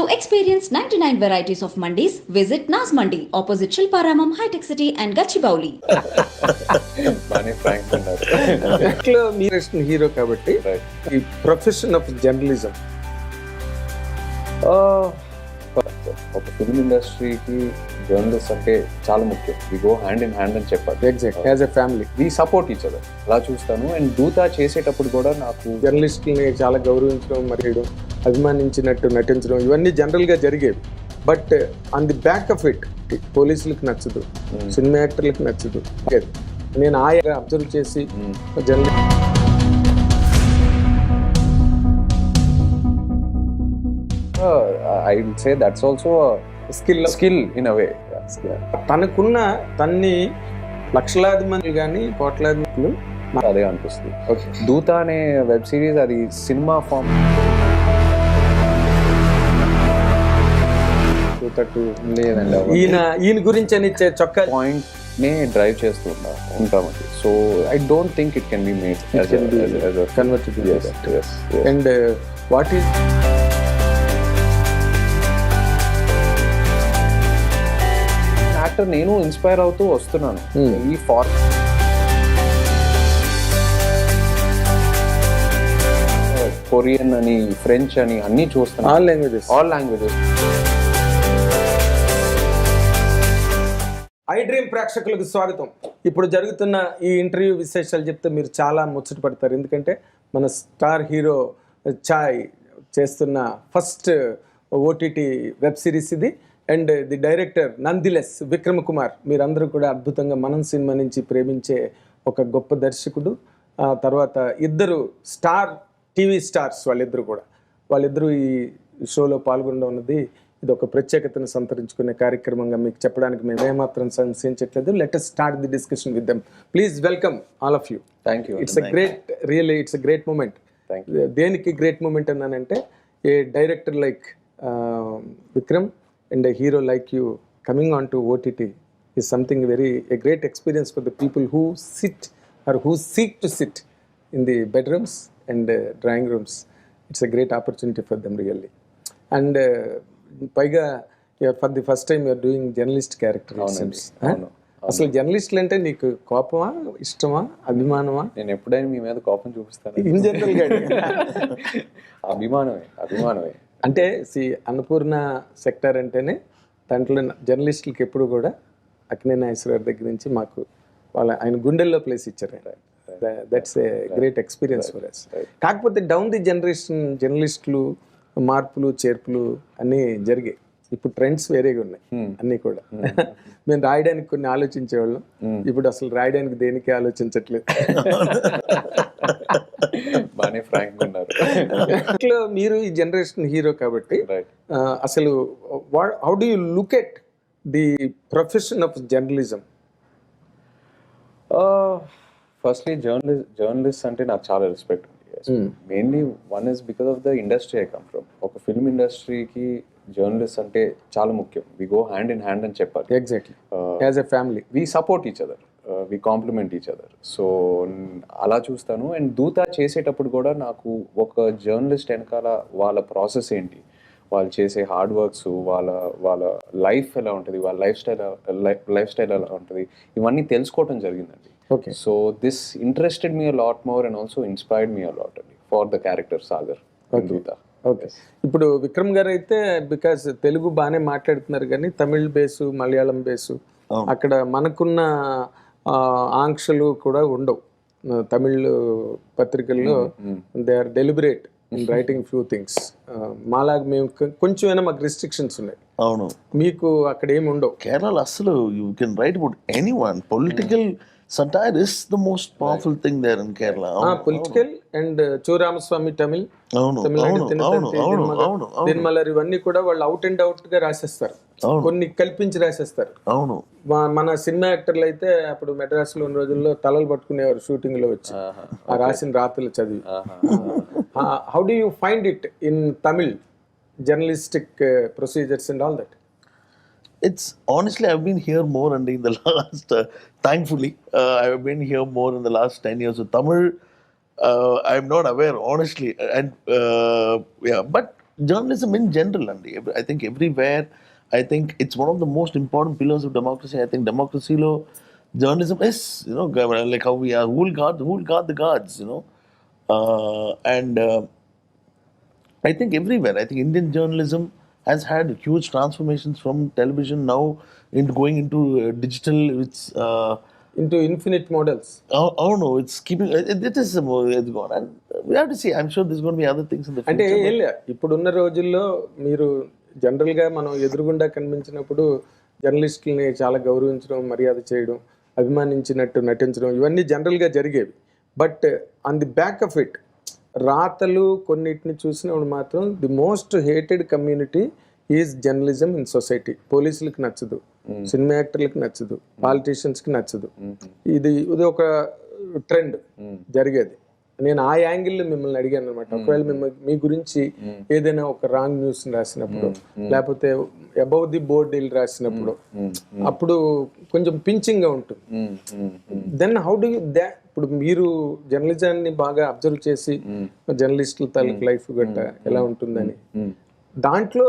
To experience 99 varieties of mandis, visit Nas Mandi, opposite Shilparamam, High-Tech City and Gachibowli. బాగానే frank ఉన్నారు. ఇట్లా మీరు hero కాబట్టి ఈ ప్రొఫెషన్ ఆఫ్ జర్నలిజం ఒక ఫిల్మ్ ఇండస్ట్రీకి జర్నలిస్ట్ అంటే చాలా ముఖ్యం. We go hand in hand అని చెప్పాలి. Exact as a family we support each other అలా చూస్తాను. అండ్ దూతా చేసేటప్పుడు కూడా నాకు జర్నలిస్టులని చాలా గౌరవించడం మరియు అభిమానించినట్టు నటించడం ఇవన్నీ జనరల్గా జరిగేవి. But on the back of it పోలీసులకు నచ్చదు, సినిమా యాక్టర్లకు నచ్చదు. నేను ఆయా అబ్జర్వ్ చేసి journalist I will say that's also skill in a way. తనకున్న తన్ని లక్షలాది మంది కానీ కోట్లాది మంది అదే అనిపిస్తుంది. దూత అనే వెబ్ సిరీస్ అది సినిమా ఫామ్ లేదండి. ఈయన గురించి అని ఇచ్చే చొక్కా పాయింట్ నే డ్రైవ్ చేస్తూ ఉంటామండి. So I don't think it can be made converted. And what is actor నేను ఇన్స్పైర్ అవుతూ వస్తున్నాను. ఈ కొరియన్ అని, ఫ్రెంచ్ అని అన్ని చూస్తున్నాను. All languages. ఐ డ్రీమ్ ప్రేక్షకులకు స్వాగతం. ఇప్పుడు జరుగుతున్న ఈ ఇంటర్వ్యూ విశేషాలు చెప్తే మీరు చాలా ముచ్చట పడతారు. ఎందుకంటే మన స్టార్ హీరో ఛాయ్ చేస్తున్న ఫస్ట్ ఓటీటీ వెబ్ సిరీస్ ఇది. అండ్ ది డైరెక్టర్ నందిలెస్ విక్రమ్ కుమార్. మీరందరూ కూడా అద్భుతంగా మనం సినిమా నుంచి ప్రేమించే ఒక గొప్ప దర్శకుడు. తర్వాత ఇద్దరు స్టార్ టీవీ స్టార్స్ వాళ్ళిద్దరూ ఈ షోలో పాల్గొనడం అన్నది ఇది ఒక ప్రత్యేకతను సంతరించుకునే కార్యక్రమంగా మీకు చెప్పడానికి మేము ఏమాత్రం సంశయించట్లేదు. Let us start the discussion with them. Please welcome all of you. Thank you. It's a great moment. దేనికి గ్రేట్ మూమెంట్ అన్నానంటే a director like Vikram and a hero like you coming on to OTT is something a great experience for the people who sit or who seek to sit in the bedrooms and drawing rooms. It's a great opportunity for them really. And paiga for the first time you are doing journalist character. అసలు జర్నలిస్టులు అంటే నీకు కోపమా, ఇష్టమా, అభిమానమా? నేను ఎప్పుడైనా మీ మీద కోపం చూపిస్తాను. ఇన్ జనరల్గా అభిమానమే. అంటే అన్నపూర్ణ సెక్టర్ అంటేనే దాంట్లో జర్నలిస్టులకి ఎప్పుడు కూడా అక్కినే నాగేశ్వరరావు దగ్గర నుంచి మాకు ఆయన గుండెల్లో ప్లేస్ ఇచ్చారు. That's a great experience for us. కాకపోతే డౌన్ ది జనరేషన్ జర్నలిస్టులు మార్పులు చేర్పులు అన్నీ జరిగాయి. ఇప్పుడు ట్రెండ్స్ వేరేగా ఉన్నాయి అన్నీ కూడా. మేము రాయడానికి కొన్ని ఆలోచించేవాళ్ళం, ఇప్పుడు అసలు రాయడానికి దేనికి ఆలోచించట్లేదు. బాగానే ఫ్రాంక్ ఉన్నారు. ఇట్లా మీరు ఈ జనరేషన్ హీరో కాబట్టి అసలు how do you look at the profession of journalism? Firstly journalist అంటే నాకు చాలా రెస్పెక్ట్ ఉంది. Mainly one is because of the industry I come from. ఒక ఫిల్మ్ ఇండస్ట్రీకి జర్నలిస్ట్ అంటే చాలా ముఖ్యం. We go hand in hand అని చెప్పాలి. Exactly as a family we support each other, we complement each other. So అలా చూస్తాను. అండ్ దూతా చేసేటప్పుడు కూడా నాకు ఒక జర్నలిస్ట్ వెనకాల వాళ్ళ ప్రాసెస్ ఏంటి, వాళ్ళు చేసే హార్డ్ వర్క్స్, వాళ్ళ లైఫ్ ఎలా ఉంటుంది, వాళ్ళ లైఫ్ స్టైల్ ఎలా ఉంటుంది, ఇవన్నీ తెలుసుకోవడం జరిగిందండి. Okay. So this interested me a lot more and also inspired me a lot for the character Sagar in Doota. Okay. ఇప్పుడు విక్రమ్ గారు అయితే బికాస్ తెలుగు బాగానే మాట్లాడుతున్నారు కానీ తమిళ్ బేసు, మలయాళం బేసు, అక్కడ మనకున్న ఆంక్షలు కూడా ఉండవు. తమిళ్ పత్రికల్లో they are deliberate in writing few things. మాలాగా మేము కొంచెమైనా మాకు రిస్ట్రిక్షన్స్ ఉన్నాయి. అవును, మీకు అక్కడ ఏమి ఉండవు. కేరళ అసలు you can write about anyone. Political satire is the most powerful thing there in Kerala. Political and Choramaswamy Tamil, Nirmalar ఇవన్నీ కూడా వాళ్ళు అవుట్ అండ్ అవుట్ గా రాసేస్తారు, కొన్ని కల్పించి రాసేస్తారు. అవును, మన సినిమా యాక్టర్లు అయితే అప్పుడు మెడ్రాస్ లో ఉన్న రోజుల్లో తలలు పట్టుకునేవారు షూటింగ్ లో వచ్చి ఆ రాసిన రాతలు చదివి. How do you find it in Tamil journalistic procedures and all that? It's honestly, I've been here more and in the last, thankfully, I've been here more in the last 10 years. So Tamil, I'm not aware, honestly. And yeah, but journalism in general, and I think everywhere, I think it's one of the most important pillars of democracy. I think democracy lo journalism is, like how we are, who will guard the guards, and I think everywhere. I think Indian journalism has had huge transformations from television now into going into digital. It's into infinite models. I don't know. It's keeping. It is it's gone, and we have to see. I'm sure there's going to be other things in the అంటే future. ఏం లే ఇప్పుడున్న రోజుల్లో మీరు జనరల్గా మనం ఎదురుగుండా కనిపించినప్పుడు జర్నలిస్టులని చాలా గౌరవించడం, మర్యాద చేయడం, అభిమానించినట్టు నటించడం ఇవన్నీ జనరల్గా జరిగేవి. But on the back of it రాతలు కొన్నిటిని చూసినప్పుడు మాత్రం the most hated community is journalism in society. పోలీసులకు నచ్చదు, సినిమా యాక్టర్లకు నచ్చదు, పాలిటీషియన్స్కి నచ్చదు. ఇది ఒక ట్రెండ్ జరిగేది. నేను ఆ యాంగిల్లో మిమ్మల్ని అడిగాను అనమాట. ఒకవేళ మీ గురించి ఏదైనా ఒక రాంగ్ న్యూస్ రాసినప్పుడు, లేకపోతే అబౌవ్ ది బోర్డ్ రాసినప్పుడు, అప్పుడు కొంచెం పించింగ్ గా ఉంటుంది. దెన్ హౌ డు యూ ఇప్పుడు మీరు జర్నలిజాన్ని బాగా అబ్జర్వ్ చేసి జర్నలిస్టుల తాలూకు లైఫ్ గట్ట ఎలా ఉంటుందని, దాంట్లో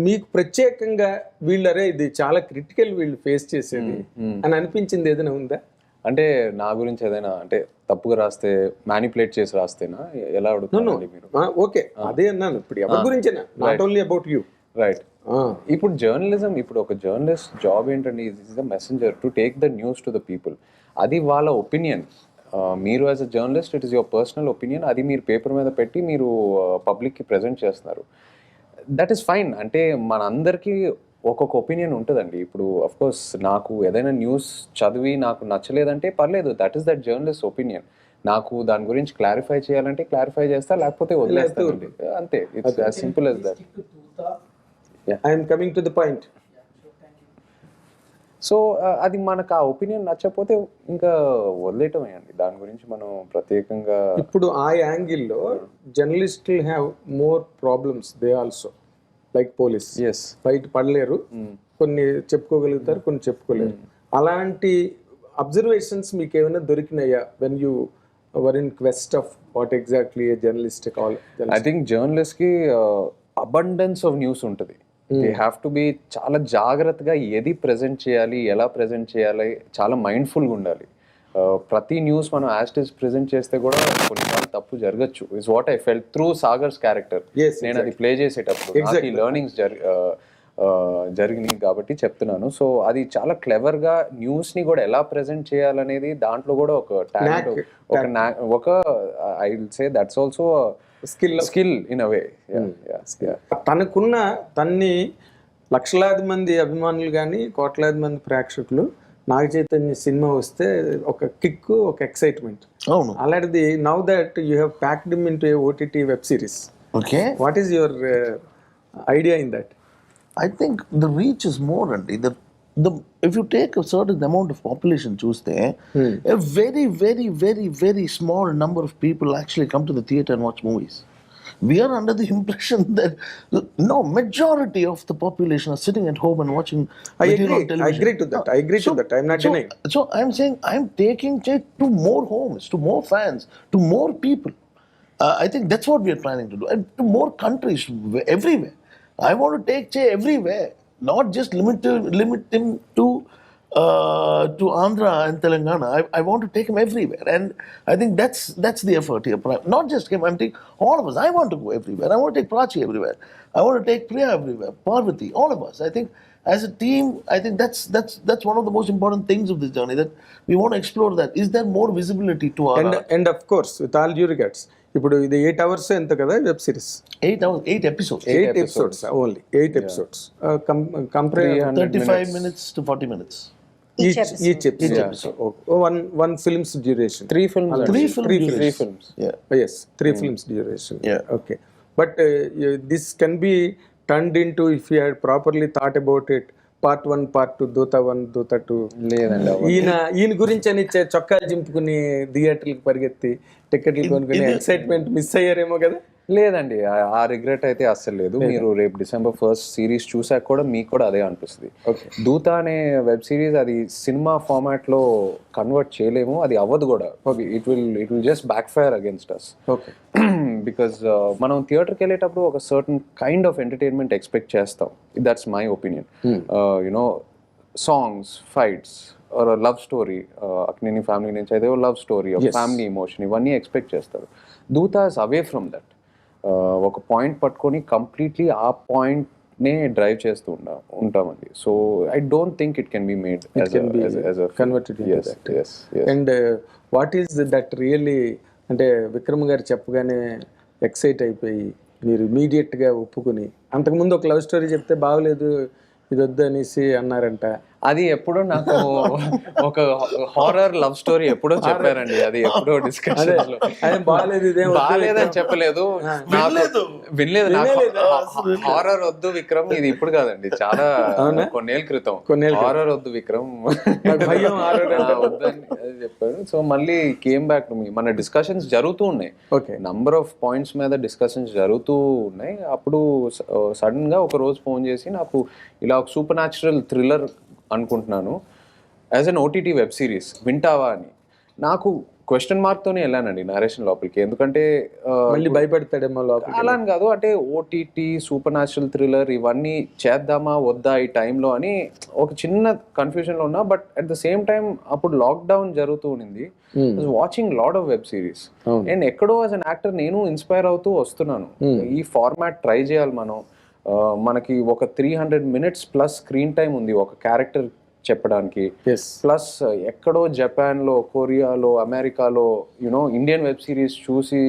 మీకు ప్రత్యేకంగా వీళ్ళరే ఇది చాలా క్రిటికల్ వీళ్ళు ఫేస్ చేసేది అని అనిపించింది ఏదైనా ఉందా? అంటే నా గురించి ఏదైనా అంటే తప్పుగా రాస్తే మ్యానిపులేట్ చేసి రాస్తేనా ఎలా అడుగుతున్నారు మీరు? ఓకే, అదే అన్నాను. ఇప్పుడు ఎవరి గురించేనా, not only about you. Right. ఇప్పుడు జర్నలిజం, ఇప్పుడు ఒక జర్నలిస్ట్ జాబ్ ఏంటంటే is the messenger to take the news to the people. అది వాళ్ళ ఒపీనియన్. మీరు as a journalist it is your personal opinion. అది మీరు పేపర్ మీద పెట్టి మీరు పబ్లిక్కి ప్రజెంట్ చేస్తున్నారు. That is fine. అంటే మనందరికీ ఒక్కొక్క ఒపీనియన్ ఉంటుందండి. ఇప్పుడు అఫ్కోర్స్ నాకు ఏదైనా న్యూస్ చదివి నాకు నచ్చలేదంటే పర్లేదు, that is that journalist opinion. నాకు దాని గురించి క్లారిఫై చేయాలంటే క్లారిఫై చేస్తా, లేకపోతే వదిలేస్తానండి. అంతే. It's as simple as that. I'm coming to the point. So అది మనకు ఆ ఒపీనియన్ నచ్చకపోతే ఇంకా వదిలేయటమే అండి. దాని గురించి మనం ప్రత్యేకంగా ఇప్పుడు ఆ యాంగిల్లో జర్నలిస్టులు have more problems they also, like police. Yes, బయట పడలేరు, కొన్ని చెప్పుకోగలుగుతారు, కొన్ని చెప్పుకోలేరు. అలాంటి అబ్జర్వేషన్స్ మీకు ఏమైనా దొరికినాయా when you were in quest of what exactly a journalist call? I think జర్నలిస్ట్కి అబండెన్స్ ఆఫ్ న్యూస్ ఉంటుంది. దే హ్యావ్ టు బి చాలా జాగ్రత్తగా ఏది ప్రజెంట్ చేయాలి, ఎలా ప్రజెంట్ చేయాలి, చాలా మైండ్ఫుల్గా ఉండాలి. ప్రతి న్యూస్ మనం యాజ్ ఇట్ ఈస్ ప్రజెంట్ చేస్తే కూడా కొన్నిసార్లు తప్పు జరగచ్చు. Is what I felt through Sagar's character. నేను అది ప్లే చేసేటప్పుడు నాకు ఈ లెర్నింగ్స్ జరిగినాయి కాబట్టి చెప్తున్నాను. సో అది చాలా క్లెవర్గా న్యూస్ని కూడా ఎలా ప్రజెంట్ చేయాలనేది దాంట్లో కూడా ఒక టాలెంట్, ఒక I will say that's also skill in a way. తనకున్న తన్ని లక్షలాది మంది అభిమానులు కానీ కోట్లాది మంది ప్రేక్షకులు నాగ చైతన్య సినిమా వస్తే ఒక కిక్, ఒక ఎక్సైట్మెంట్. అవును. అలాంటిది now that you have packed him into A OTT web series. Okay. What is your idea in that? I think the reach is more, and the if you take a certain amount of population choose there, a very, very, very, very small number of people actually come to the theater and watch movies. We are under the impression that no, majority of the population are sitting at home and watching material on television. I agree to that. I agree to that. I'm not denying. So I'm saying I'm taking it to more homes, to more fans, to more people. I think that's what we are planning to do, and to more countries, everywhere. I want to take Che everywhere, not just limit him to Andhra and Telangana. I want to take him everywhere, and I think that's the effort here. Not just him. I'm taking all of us. I want to go everywhere. I want to take Prachi everywhere. I want to take Priya everywhere. Parvati, all of us. I think as a team, I think that's one of the most important things of this journey, that we want to explore that. Is there more visibility to our And of course, with all due regards, ఇప్పుడు ఇది 8 hours ఎంత కదా web series? 8 hours, 8 episodes. 8 episodes only. 8 episodes. Compare 35 minutes to 40 minutes. each episode. One film's duration. 3 films. Three 3 films. Yeah. Yes, 3 films duration. Yeah. Okay. But this can be turned into, if you had properly thought about it, part 1, part 2, Dota 1, Dota 2. లేదండి. ఈయన గురించి అని చొక్కాలు చింపుకుని థియేటర్లకు పరిగెత్తి టికెట్లు కొనుక్కుని excitement miss అయ్యారేమో కదా? లేదండి, ఆ రిగ్రెట్ అయితే అస్సలు లేదు. మీరు రేపు December 1st సిరీస్ చూసాక కూడా మీకు కూడా అదే అనిపిస్తుంది. దూత అనే వెబ్ సిరీస్ అది సినిమా ఫార్మాట్ లో కన్వర్ట్ చేయలేము, అది అవ్వదు కూడా. It will just backfire against us. Okay. Because మనం థియేటర్కి వెళ్ళేటప్పుడు ఒక certain kind of entertainment expect చేస్తాం. That's my opinion. You know songs, fights, love story, Akkineni family నుంచి అయితే లవ్ స్టోరీ, ఫ్యామిలీ ఎమోషన్, ఇవన్నీ ఎక్స్పెక్ట్ చేస్తారు. Dhootha is away from that. ఒక పాయింట్ పట్టుకొని కంప్లీట్లీ ఆ పాయింట్నే డ్రైవ్ చేస్తూ ఉంటామండి. So I don't think it can be made converted. And what is that really అంటే విక్రమ్ గారు చెప్పగానే ఎక్సైట్ అయిపోయి మీరు ఇమీడియట్గా ఒప్పుకుని, అంతకుముందు ఒక లవ్ స్టోరీ చెప్తే బాగలేదు ఇది వద్దు అనేసి అన్నారంట. అది ఎప్పుడో నాకు ఒక హారర్ లవ్ స్టోరీ ఎప్పుడో చెప్పారండి. అది ఎప్పుడో డిస్కషన్ బాగాలేదని చెప్పలేదు, వినలేదు. హారర్ వద్దు విక్రమ్, ఇది ఇప్పుడు కాదండి, చాలా కొన్నేళ్ళ క్రితం. హారర్ వద్దు విక్రమ్ వద్దు అని చెప్పాడు. సో మళ్ళీ కేమ్ బ్యాక్ టు మీ. మన డిస్కషన్స్ జరుగుతూ ఉన్నాయి, నంబర్ ఆఫ్ పాయింట్స్ మీద డిస్కషన్స్ జరుగుతూ ఉన్నాయి. అప్పుడు సడన్ గా ఒక రోజు ఫోన్ చేసి నాకు ఇలా ఒక సూపర్ న్యాచురల్ థ్రిల్లర్ అనుకుంటున్నాను as an OTT web series, వింటావా అని. నాకు క్వశ్చన్ మార్క్తోనే వెళ్ళానండి నరేషన్ లోపలికి. ఎందుకంటే మళ్ళీ భయపడతాడేమో లోపలికి. అలా అని కాదు, అంటే ఓటీటీ సూపర్ న్యాచురల్ థ్రిల్లర్ ఇవన్నీ చేద్దామా వద్దా ఈ టైంలో అని ఒక చిన్న కన్ఫ్యూజన్లో ఉన్నా. But at the same time అప్పుడు లాక్డౌన్ జరుగుతూ ఉండింది. Watching lot of web series and ఎక్కడో యాజ్ అన్ యాక్టర్ నేను ఇన్స్పైర్ అవుతూ వస్తున్నాను. ఈ ఫార్మాట్ ట్రై చేయాలి మనం. మనకి ఒక 300 minutes ప్లస్ స్క్రీన్ టైం ఉంది ఒక క్యారెక్టర్ చెప్పడానికి. ప్లస్ ఎక్కడో జపాన్లో, కొరియాలో, అమెరికాలో యునో ఇండియన్ వెబ్ సిరీస్ చూసి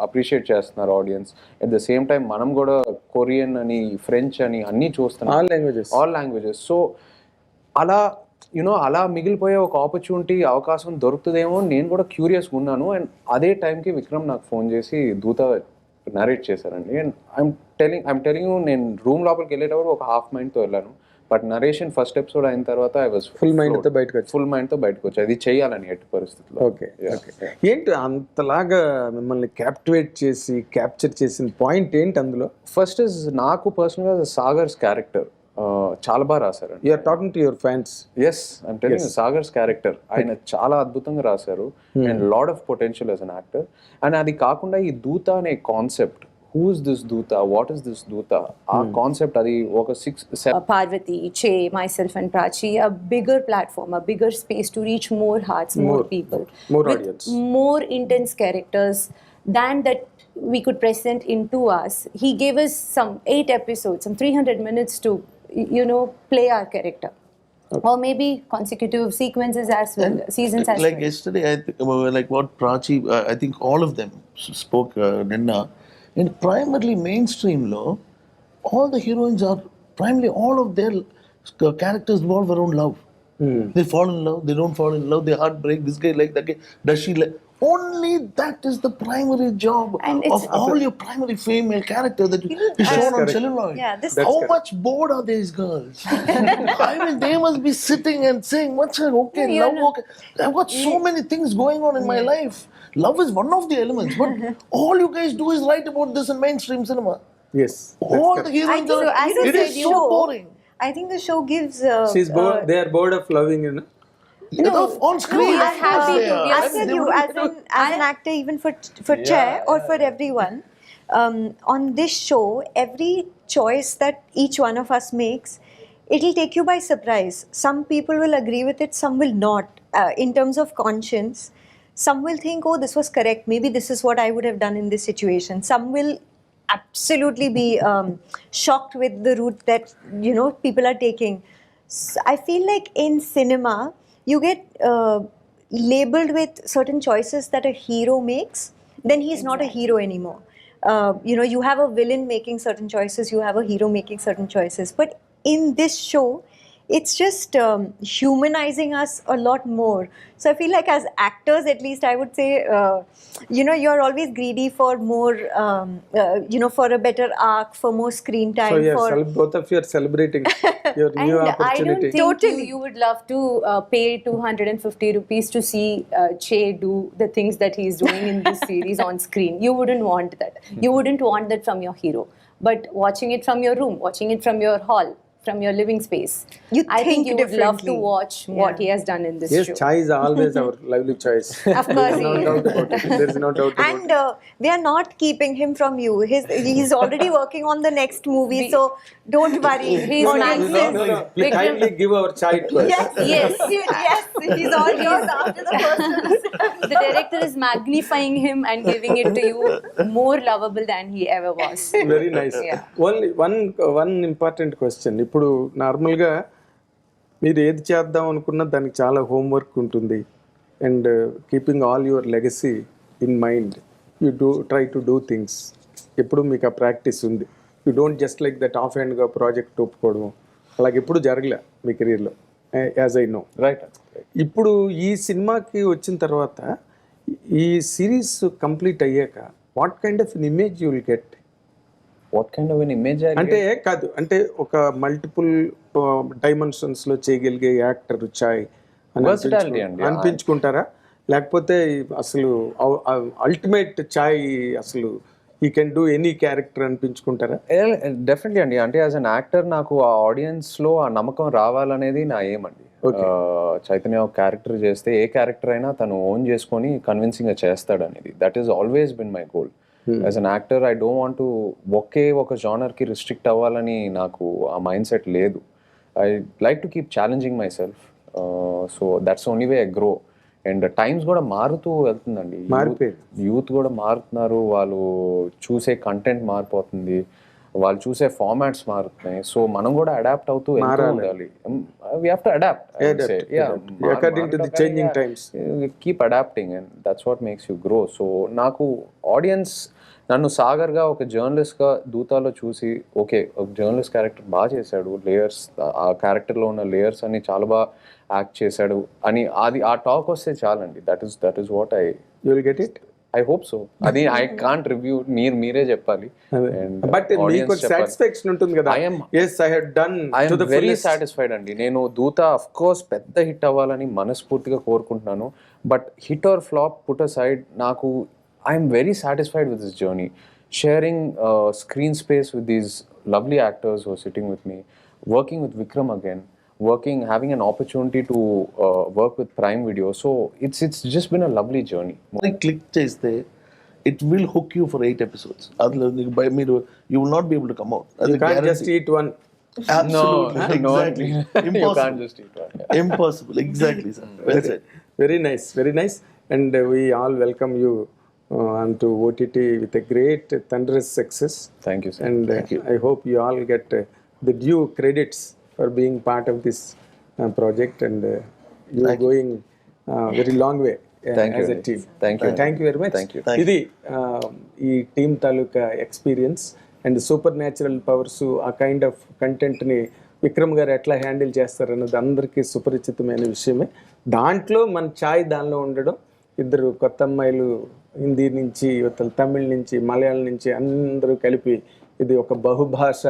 అప్రిషియేట్ చేస్తున్నారు audience. At the same time మనం కూడా కొరియన్ అని, ఫ్రెంచ్ అని అన్నీ చూస్తున్నాం, ఆల్ లాంగ్వేజెస్. సో అలా అలా మిగిలిపోయే ఒక ఆపర్చునిటీ, అవకాశం దొరుకుతుందేమో నేను కూడా క్యూరియస్గా ఉన్నాను. అండ్ అదే టైంకి విక్రమ్ నాకు ఫోన్ చేసి దూత నరేట్ చేశారండి. అండ్ ఐమ్ టెలింగ్ యూ, నేను రూమ్ లోపలికి వెళ్ళేటప్పుడు ఒక హాఫ్ మైండ్తో వెళ్ళాను. బట్ నరేషన్ ఫస్ట్ ఎపిసోడ్ అయిన తర్వాత ఐ వాజ్ ఫుల్ మైండ్తో బయటకు వచ్చా. ఇది చేయాలని ఎట్టి పరిస్థితుల్లో. ఓకే. ఏంటి అంతలాగా మిమ్మల్ని క్యాప్టివేట్ చేసి క్యాప్చర్ చేసిన పాయింట్ ఏంటి అందులో? ఫస్ట్ ఇస్ నాకు పర్సనల్గా సాగర్స్ క్యారెక్టర్ చాలా బాగా రాశారు. You are talking to your fans. Yes, I'm telling you, Sagar's character ఆయన చాలా అద్భుతంగా రాశారు and lot of potential as an actor. And అది కాకుండా ఈ దూత అనే concept, who is this Dutta, what is this Dutta, our concept adi oka 6-7 Parvati, Che, myself and Prachi, a bigger platform, a bigger space to reach more hearts, more people, more with audience, more intense characters than that we could present in 2 hours. He gave us some 8 episodes, some 300 minutes to play our character. Or maybe consecutive sequences as well, seasons as like well. Yesterday like what Prachi, I think all of them spoke Ninna. In primarily mainstream law, all the heroines are primarily, all of their characters revolve around love. They fall in love, they don't fall in love, they heartbreak, this guy like that guy, does she like, only that is the primary job of all your primary female characters that is shown on celluloid. How much bored are these girls? I mean, they must be sitting and saying, what's her okay, love okay, I've got so many things going on in my life. Love is one of the elements, but all you guys do is write about this in mainstream cinema. Yes, all the heroines are, it is so boring. I think the show gives she's bored, they are bored of loving, No, on screen. we are happy to. I tell you, as an actor, even for Chair or for everyone, on this show, every choice that each one of us makes, it will take you by surprise. Some people will agree with it, some will not. In terms of conscience, some will think, oh, this was correct. Maybe this is what I would have done in this situation. Some will absolutely be shocked with the route that people are taking. So I feel like in cinema, you get labeled with certain choices that a hero makes, then he's not a hero anymore. You have a villain making certain choices, you have a hero making certain choices. But in this show, it's just humanizing us a lot more. So I feel like as actors, at least I would say, you're always greedy for more, for a better arc, for more screen time. So both of you are celebrating your new opportunity. I don't think you would love to pay 250 rupees to see Che do the things that he's doing in this series on screen. You wouldn't want that. You wouldn't want that from your hero. But watching it from your room, watching it from your hall, from your living space. You I think think you would love to differently. watch what he has done in this Yes, show. chai is always our lively choice. Of course, There is no he is. doubt about it. There is no doubt about And we are not keeping him from you. He's already working on the next movie, so don't worry. He's it. nice. No. Please kindly give our chai to us. Yes, Yes. yes, he's all yours after the first one. The director is magnifying him and giving it to you more lovable than he ever was. Very nice Yeah. Only one important question. ఇప్పుడు నార్మల్గా మీరు ఏది చేద్దాం అనుకున్నా దానికి చాలా homework ఉంటుంది. And keeping all your legacy in mind you try to do things. ఎప్పుడు మీకు ఆ ప్రాక్టీస్ ఉంది. You don't just like that ఆఫ్ హ్యాండ్గా ప్రాజెక్ట్ ఒప్పుకోవడం అలాగే ఎప్పుడు జరగలే మీ కెరీర్లో, యాజ్ ఐ నో. రైట్. ఇప్పుడు ఈ సినిమాకి వచ్చిన తర్వాత ఈ సిరీస్ కంప్లీట్ అయ్యాక what kind of image you will get? What kind of an image? అంటే కాదు, అంటే ఒక మల్టిపుల్ డైమెన్షన్స్ లో చేయగలిగే యాక్టర్ చాయ్ Versatility అండి. అనిపించుకుంటారా? లేకపోతే అసలు అల్టిమేట్ చాయ్ అసలు ఈ కెన్ డూ ఎనీ క్యారెక్టర్ అనిపించుకుంటారా? డెఫినెట్లీ అండి. అంటే యాజ్ అన్ యాక్టర్ నాకు ఆ ఆడియన్స్ లో ఆ నమ్మకం రావాలనేది నా ఏమండి. చైతన్య ఒక క్యారెక్టర్ చేస్తే ఏ క్యారెక్టర్ అయినా తను ఓన్ చేసుకొని కన్విన్సింగ్ గా చేస్తాడు అనేది. That is always been my goal. As an actor I don't want to ఒక జానర్ కి రిస్ట్రిక్ట్ అవ్వాలని నాకు ఆ మైండ్ సెట్ లేదు. I like to keep challenging my self. So that's only way I grow. And times కూడా మారుతూ వెళ్తుందండి. Youth కూడా మారుతున్నారు, వాళ్ళు చూసే కంటెంట్ మారిపోతుంది, వాళ్ళు చూసే ఫార్మాట్స్ మారుతున్నాయి. సో మనం కూడా అడాప్ట్ అవుతూ ఉండాలి. We have to adapt. According to the changing times keep adapting and that's what makes you grow. So నాకు ఆడియన్స్ నన్ను సాగర్గా ఒక జర్నలిస్ట్గా దూతాలో చూసి ఓకే ఒక జర్నలిస్ట్ క్యారెక్టర్ బాగా చేశాడు, లేయర్స్ ఆ క్యారెక్టర్లో ఉన్న లేయర్స్ అని చాలా బాగా యాక్ట్ చేశాడు అని అది ఆ టాక్ వస్తే చాలండి. That is what you will get it. I hope so. అది ఐ కాంట్ రివ్యూ, మీరే చెప్పాలి. బట్ మీకు సాటిస్ఫాక్షన్ ఉంటుంది కదా. yes I have done to the very fullest. Satisfied అండి. నేను దూత అఫ్ కోర్స్ పెద్ద హిట్ అవ్వాలని మనస్ఫూర్తిగా కోరుకుంటున్నాను. But hit or flop put aside, నాకు I'm very satisfied with this journey. Sharing screen space with these lovely actors who are sitting with me, working with Vikram again, having an opportunity to work with Prime Video. So it's just been a lovely journey. click చేస్తే it will hook you for 8 episodes. అందులో నీకు మీరు you will not be able to come out. You can't just eat one. Absolutely. No, Exactly. you Impossible. can't just eat one. Yeah. Impossible. Exactly, sir. Well said. Very nice. And we all welcome you onto OTT with a great thunderous success. Thank you, sir. And I hope you all get the due credits for being part of this project, and you are going very long way Thank you, as a Andy. team. Thank you. Thank you very much. Thank you. ఇది ఈ team taluka experience and super natural powers, ఆ kind of కంటెంట్ని విక్రమ్ గారు ఎట్లా handle చేస్తారన్నది అందరికీ సుపరిచితమైన విషయమే. దాంట్లో మన ఛాయ్ దానిలో ఉండడం, ఇద్దరు కొత్త అమ్మాయిలు హిందీ నుంచి, యువతలు తమిళ్ నుంచి, మలయాళం నుంచి అందరూ కలిపి ఇది ఒక బహుభాష